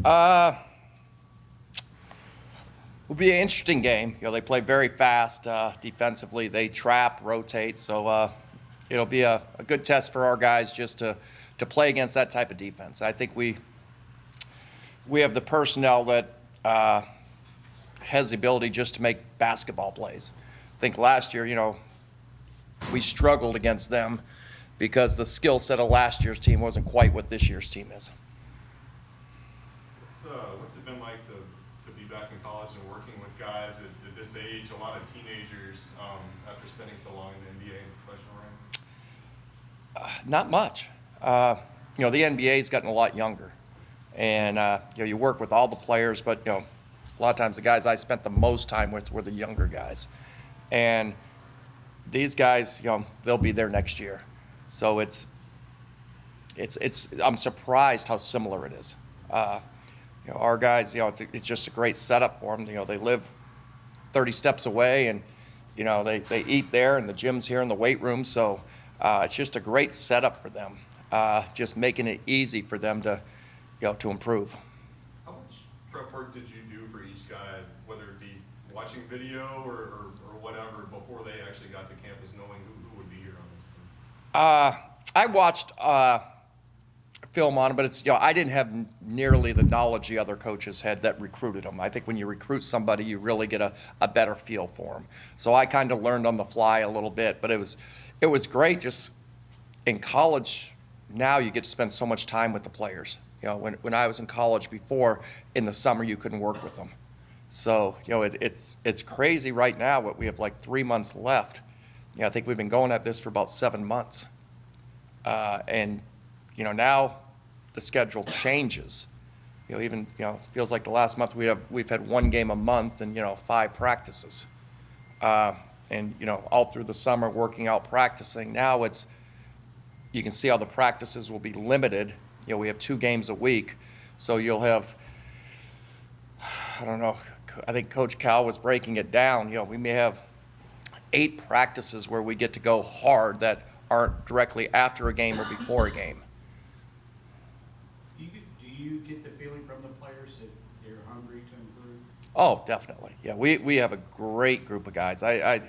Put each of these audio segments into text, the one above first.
Uh, Will be an interesting game. They play very fast defensively. They trap, rotate, so it'll be a good test for our guys just to play against that type of defense. I think we have the personnel that has the ability just to make basketball plays. I think last year, we struggled against them because the skill set of last year's team wasn't quite what this year's team is. What's it been like to be back in college and working with guys at this age, a lot of teenagers, after spending so long in the NBA and professional ranks? Not much. The NBA's gotten a lot younger, and you work with all the players, but a lot of times the guys I spent the most time with were the younger guys, and these guys, they'll be there next year. So it's I'm surprised how similar it is. Our guys, it's just a great setup for them. They live 30 steps away, and they eat there, and the gym's here in the weight room. So it's just a great setup for them, just making it easy for them to improve. How much prep work did you do for each guy, whether it be watching video or whatever, before they actually got to campus, knowing who would be here on this team? I watched film on them, but I didn't have nearly the knowledge the other coaches had that recruited them. I think when you recruit somebody, you really get a better feel for them. So I kind of learned on the fly a little bit, but it was great. Just in college, now you get to spend so much time with the players. When I was in college before, in the summer you couldn't work with them. So it's crazy right now. We have like 3 months left. I think we've been going at this for about 7 months, and now the schedule changes. Even it feels like the last month we've had 1 game a month and 5 practices, and all through the summer working out, practicing. Now you can see how the practices will be limited. We have 2 games a week, so you'll have, I don't know, I think Coach Cal was breaking it down. We may have 8 practices where we get to go hard that aren't directly after a game or before a game. Do you get the feeling from the players that they're hungry to improve? Oh, definitely. Yeah, we have a great group of guys. I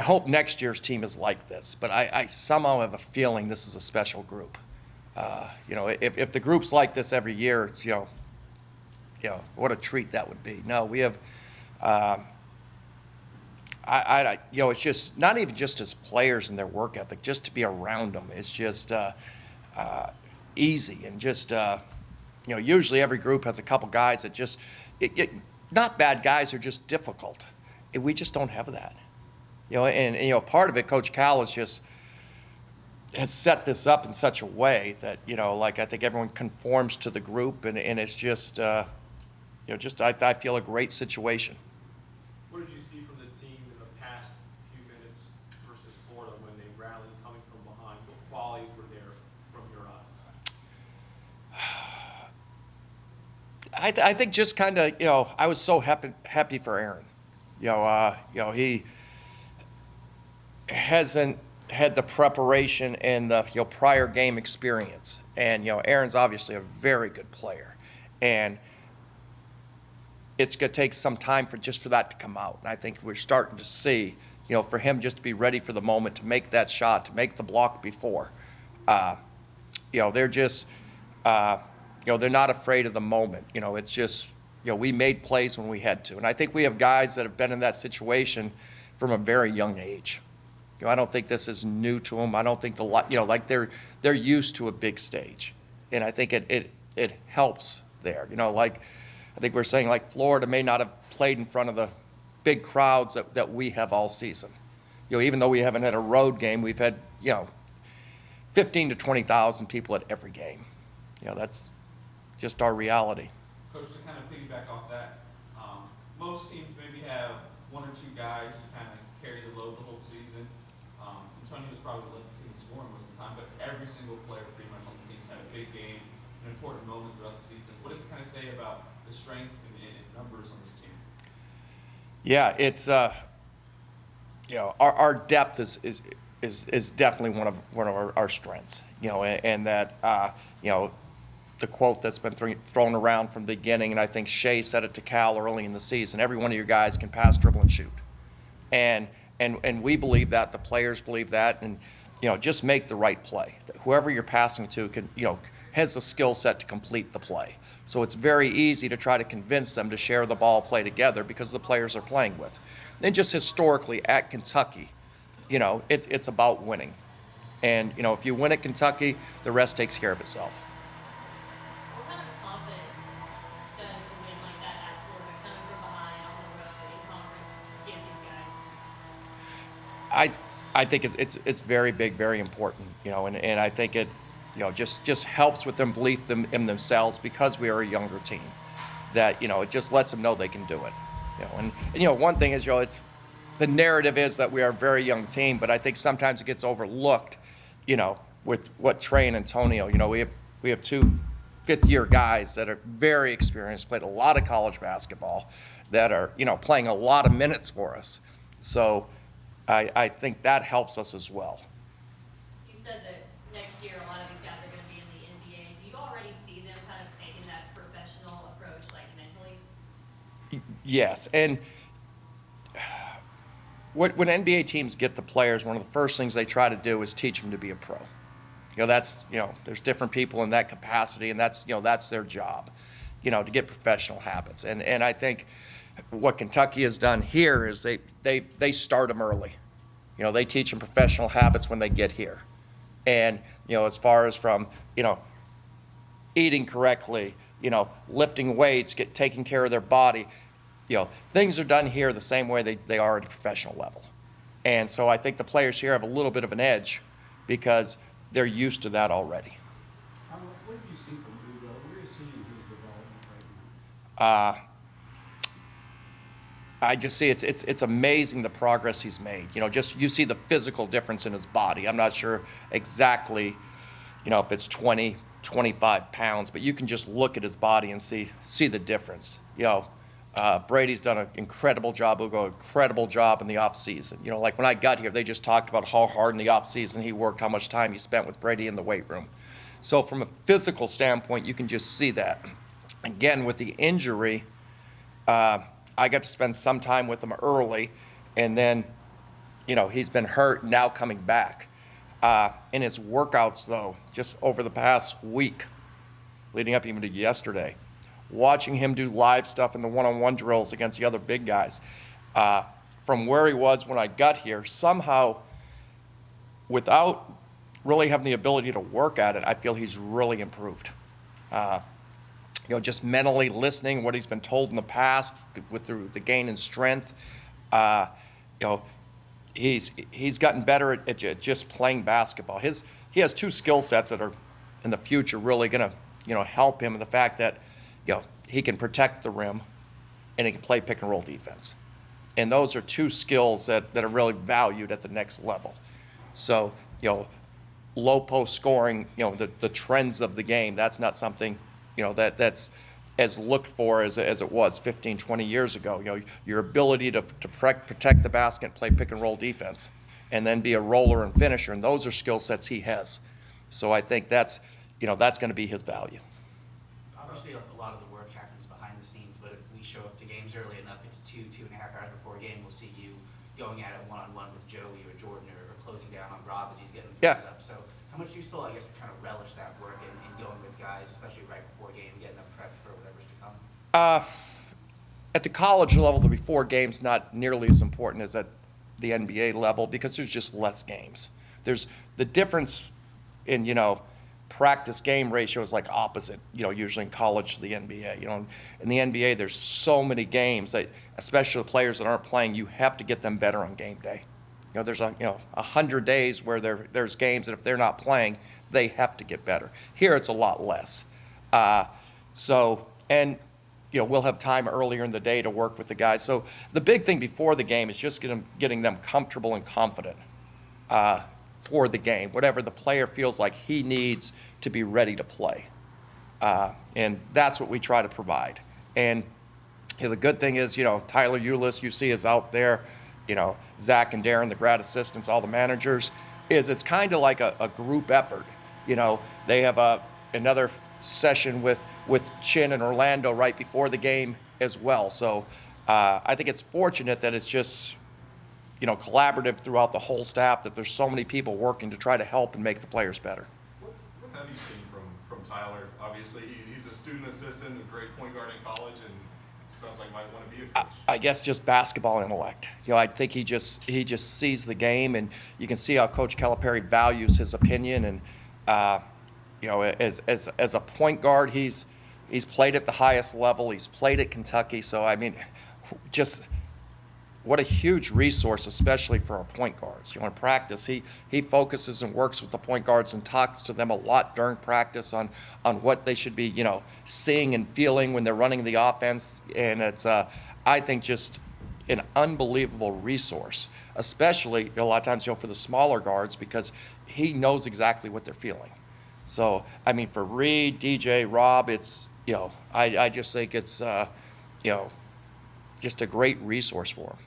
hope next year's team is like this, but I somehow have a feeling this is a special group. If the group's like this every year, it's what a treat that would be. No, we have. It's just not even just as players and their work ethic, just to be around them. It's just easy, and just usually every group has a couple guys that just not bad guys, are just difficult. And we just don't have that. And part of it, Coach Cal has set this up in such a way that I think everyone conforms to the group, and it's just I feel a great situation. What did you see from the team in the past few minutes versus Florida when they rallied coming from behind? What qualities were there from your eyes? I think just kind of I was so happy for Aaron. He hasn't had the preparation and the prior game experience, and Aaron's obviously a very good player, and it's going to take some time for that to come out. And I think we're starting to see, for him just to be ready for the moment, to make that shot, to make the block before. They're just, they're not afraid of the moment. It's just, we made plays when we had to. And I think we have guys that have been in that situation from a very young age. I don't think this is new to them. I don't think they're used to a big stage. And I think it helps there. I think we're saying Florida may not have played in front of the big crowds that we have all season. Even though we haven't had a road game, we've had 15 to 20,000 people at every game. That's just our reality. Coach, to kind of piggyback off that, most teams maybe have 1 or 2 guys who kind of carry the load the whole season. Antonio was probably led the team in scoring most of the time, but every single player pretty much on the team's had a big game, an important moment throughout the season. What does it kind of say about the strength and numbers on this team? Yeah, it's our depth is definitely one of our strengths. And that the quote that's been thrown around from the beginning, and I think Shea said it to Cal early in the season, every one of your guys can pass, dribble, and shoot. And we believe that, the players believe that, and, just make the right play. Whoever you're passing to can, has the skill set to complete the play. So it's very easy to try to convince them to share the ball, play together, because of the players they're playing with. And just historically at Kentucky, it's about winning. And, if you win at Kentucky, the rest takes care of itself. What kind of confidence does a win like that at Florida, coming from behind on the road in conference, give these guys? I think it's very big, very important, and I think it's, just helps with them belief in themselves, because we are a younger team, that, it just lets them know they can do it. And one thing is, it's, the narrative is that we are a very young team, but I think sometimes it gets overlooked, with what Trey and Antonio, we have two fifth-year guys that are very experienced, played a lot of college basketball, that are, playing a lot of minutes for us. So I think that helps us as well. You said that next year a lot of these guys are going to be in the NBA. Do you already see them kind of taking that professional approach, like mentally? Yes, and when NBA teams get the players, one of the first things they try to do is teach them to be a pro. That's, there's different people in that capacity, and that's, that's their job, to get professional habits. And I think what Kentucky has done here is they start them early. They teach them professional habits when they get here. And, as far as from, eating correctly, lifting weights, taking care of their body, things are done here the same way they are at a professional level. And so I think the players here have a little bit of an edge, because they're used to that already. What have you seen from Hugo? Where are you seeing his development right now? I just see it's amazing the progress he's made. Just you see the physical difference in his body. I'm not sure exactly, if it's 20, 25 pounds, but you can just look at his body and see the difference. Brady's done an incredible job. Hugo, incredible job in the off season. Like when I got here, they just talked about how hard in the off season he worked, how much time he spent with Brady in the weight room. So from a physical standpoint, you can just see that. Again, with the injury, I got to spend some time with him early, and then, he's been hurt, now coming back. In his workouts, though, just over the past week, leading up even to yesterday, watching him do live stuff in the one-on-one drills against the other big guys, from where he was when I got here, somehow, without really having the ability to work at it, I feel he's really improved. Just mentally listening, what he's been told in the past through the gain in strength. He's gotten better at just playing basketball. He has two skill sets that are in the future really going to help him, in the fact that he can protect the rim and he can play pick and roll defense. And those are two skills that are really valued at the next level. So, low post scoring, the trends of the game, that's not something that's as looked for as it was 15, 20 years ago. Your ability to protect the basket, play pick and roll defense, and then be a roller and finisher, and those are skill sets he has. So I think that's going to be his value. Obviously, a lot of the work happens behind the scenes, but if we show up to games early enough, it's 2.5 hours before a game, we'll see you going at it one-on-one with Joey or Jordan, or closing down on Rob as he's getting things up. So how much do you still, I guess, kind of relish that work and going with guys, especially right before a game, getting them prepped for whatever's to come? At the college level, the before game's not nearly as important as at the NBA level, because there's just less games. There's the difference in, practice game ratio is like opposite, usually in college to the NBA. In the NBA, there's so many games that, especially the players that aren't playing, you have to get them better on game day. There's 100 days where there's games that if they're not playing, they have to get better. Here, it's a lot less. We'll have time earlier in the day to work with the guys. So the big thing before the game is just getting them comfortable and confident for the game, whatever the player feels like he needs to be ready to play. And that's what we try to provide. And the good thing is, Tyler Eulis, you see, is out there. Zach and Darren, the grad assistants, all the managers, it's kind of like a group effort. They have another session with Chin and Orlando right before the game as well. So I think it's fortunate that it's just, collaborative throughout the whole staff, that there's so many people working to try to help and make the players better. What have you seen from Tyler? Obviously, he's a student assistant, a great point guard in college, and sounds like might want to be a coach. I guess just basketball intellect. I think he just sees the game, and you can see how Coach Calipari values his opinion. And as a point guard, he's played at the highest level. He's played at Kentucky. So I mean, just what a huge resource, especially for our point guards. In practice, he focuses and works with the point guards and talks to them a lot during practice on what they should be, seeing and feeling when they're running the offense. And it's, I think, just an unbelievable resource, especially a lot of times, for the smaller guards, because he knows exactly what they're feeling. So, I mean, for Reed, DJ, Rob, it's, I just think it's, just a great resource for him.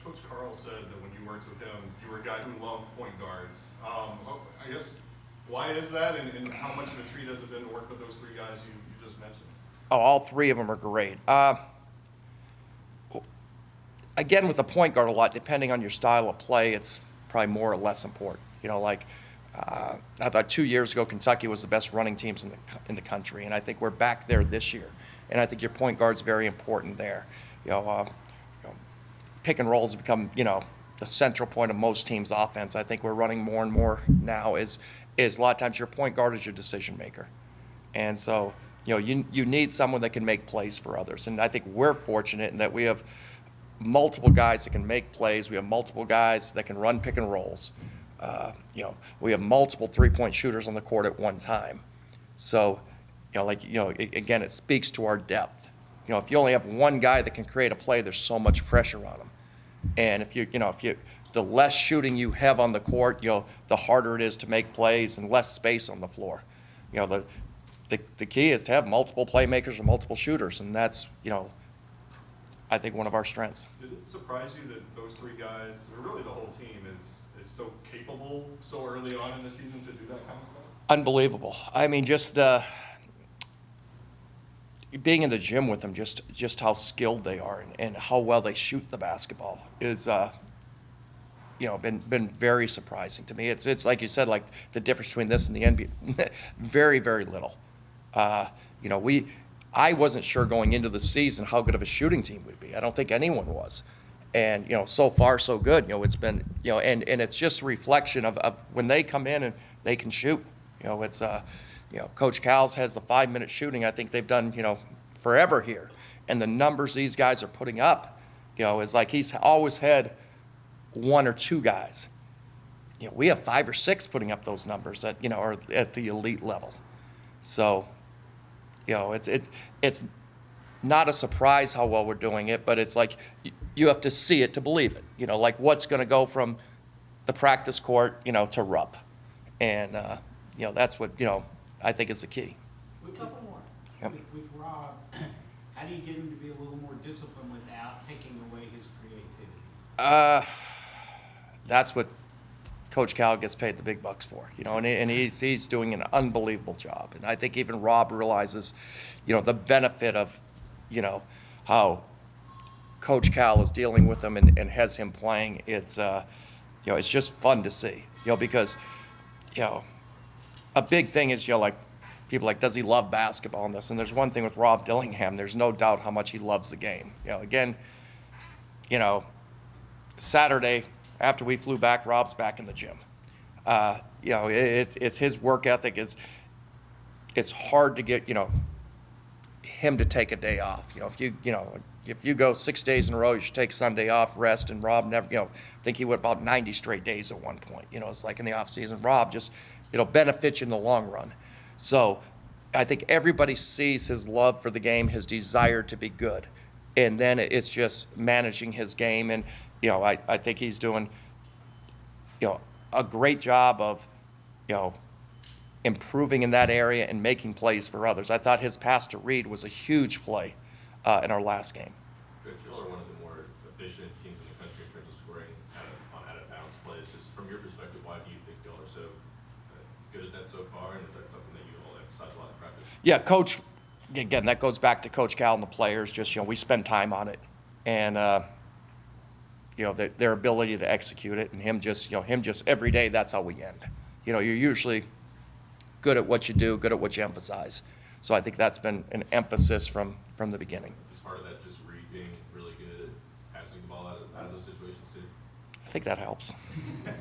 Coach Carl said that when you worked with him, you were a guy who loved point guards. I guess, why is that, and how much of a treat has it been to work with those three guys you just mentioned? Oh, all three of them are great. Again, with the point guard a lot, depending on your style of play, it's probably more or less important. I thought 2 years ago Kentucky was the best running teams in the country, and I think we're back there this year. And I think your point guard's very important there. Pick and rolls become, the central point of most teams' offense. I think we're running more and more now is a lot of times your point guard is your decision maker. And so, you need someone that can make plays for others. And I think we're fortunate in that we have multiple guys that can make plays. We have multiple guys that can run pick and rolls. We have multiple three-point shooters on the court at one time. So, again, it speaks to our depth. If you only have one guy that can create a play, there's so much pressure on him. And the less shooting you have on the court, the harder it is to make plays and less space on the floor. The key is to have multiple playmakers and multiple shooters, and that's, I think, one of our strengths. Did it surprise you that those three guys, or really the whole team, is so capable so early on in the season to do that kind of stuff? Unbelievable. I mean, just being in the gym with them, just how skilled they are and how well they shoot the basketball is, been very surprising to me. It's like you said, like the difference between this and the NBA, very, very little. I wasn't sure going into the season how good of a shooting team we'd be. I don't think anyone was. And, so far so good. It's been, and it's just a reflection of when they come in and they can shoot. It's, Coach Cal's has the 5-minute shooting. I think they've done, forever here. And the numbers these guys are putting up, is like he's always had one or two guys. We have 5 or 6 putting up those numbers that, are at the elite level. So, it's not a surprise how well we're doing it, but it's like you have to see it to believe it. Like what's going to go from the practice court, to RUP. And, that's what, I think is the key. A couple more. Yep. With Rob, how do you get him to be a little more disciplined without taking away his creativity? That's what Coach Cal gets paid the big bucks for, and he's doing an unbelievable job. And I think even Rob realizes, the benefit of, how Coach Cal is dealing with him and has him playing. It's, it's just fun to see, because, a big thing is, like people like, does he love basketball and this? And there's one thing with Rob Dillingham, there's no doubt how much he loves the game. Again, Saturday after we flew back, Rob's back in the gym. It's his work ethic. It's hard to get, him to take a day off. If you go 6 days in a row, you should take Sunday off, rest. And Rob never, I think he went about 90 straight days at one point. It's like in the off season. Rob just, it'll benefit you in the long run. So I think everybody sees his love for the game, his desire to be good. And then it's just managing his game. And, I think he's doing, a great job of, improving in that area and making plays for others. I thought his pass to Reed was a huge play in our last game. Coach, y'all are one of the more efficient teams in the country in terms of scoring on out-of-bounds plays. Just from your perspective, why do you think y'all are so good at that so far, and is that something that you all emphasize a lot in practice? Yeah, coach, again, that goes back to Coach Cal and the players, just, we spend time on it. And, their ability to execute it, and him just every day, that's how we end. You're usually good at what you do, good at what you emphasize. So I think that's been an emphasis from the beginning. Is part of that just Reed being really good at passing the ball out of those situations too? I think that helps. Yeah.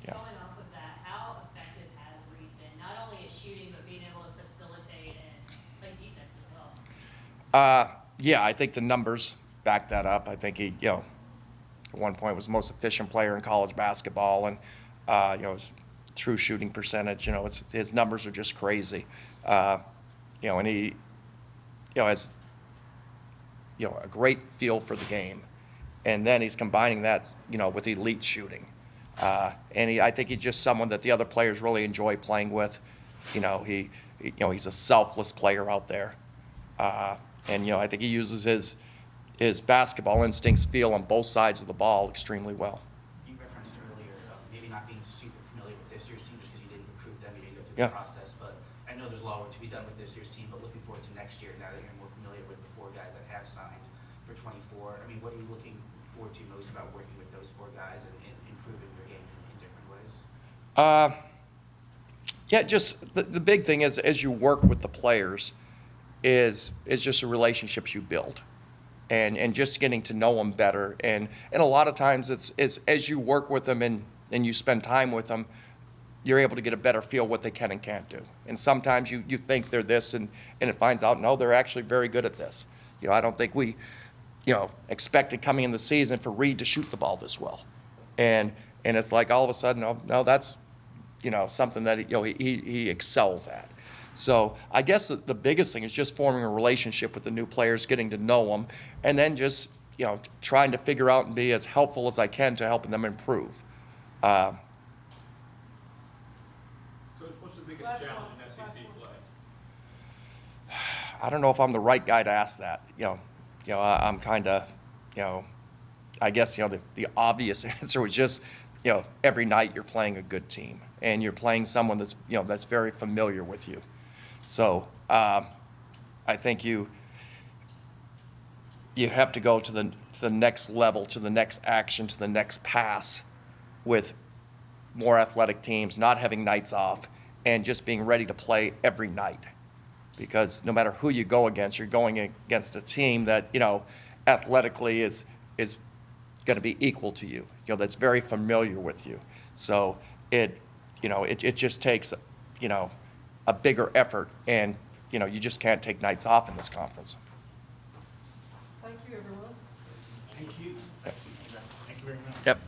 Going off of that, how effective has Reed been, not only at shooting, but being able to facilitate and play defense as well? Yeah, I think the numbers back that up. I think he, at one point was the most efficient player in college basketball, and his true shooting percentage, his numbers are just crazy. And he, has, a great feel for the game, and then he's combining that, with elite shooting. And I think he's just someone that the other players really enjoy playing with. He's a selfless player out there. And I think he uses his basketball instincts, feel on both sides of the ball extremely well. You referenced earlier maybe not being super familiar with this year's team just because you didn't recruit them, you didn't go through Yeah. the process. But I know there's a lot of work to be done with this year's team, but looking forward to next year now that you're more familiar with the 4 guys that have signed for 24. I mean, what are you looking forward to most about working with those 4 guys and improving their game in different ways? Yeah, just the big thing is, as you work with the players, is just the relationships you build, and just getting to know them better. And a lot of times it's as you work with them and you spend time with them, you're able to get a better feel what they can and can't do. And sometimes you think they're this, and it finds out, no, they're actually very good at this. I don't think we, expected coming in the season for Reed to shoot the ball this well. And it's like all of a sudden, no, that's, something that, he excels at. So I guess the biggest thing is just forming a relationship with the new players, getting to know them, and then just, trying to figure out and be as helpful as I can to helping them improve. Coach, what's the biggest challenge in SEC play? I don't know if I'm the right guy to ask that. I'm kind of, I guess, the obvious answer was just, every night you're playing a good team, and you're playing someone that's, that's very familiar with you. So I think you have to go to the next level, to the next action, to the next pass with more athletic teams, not having nights off, and just being ready to play every night. Because no matter who you go against, you're going against a team that, athletically is going to be equal to you, that's very familiar with you. So it just takes, a bigger effort, and, you just can't take nights off in this conference. Thank you, everyone. Thank you. Thank you very much. Yep.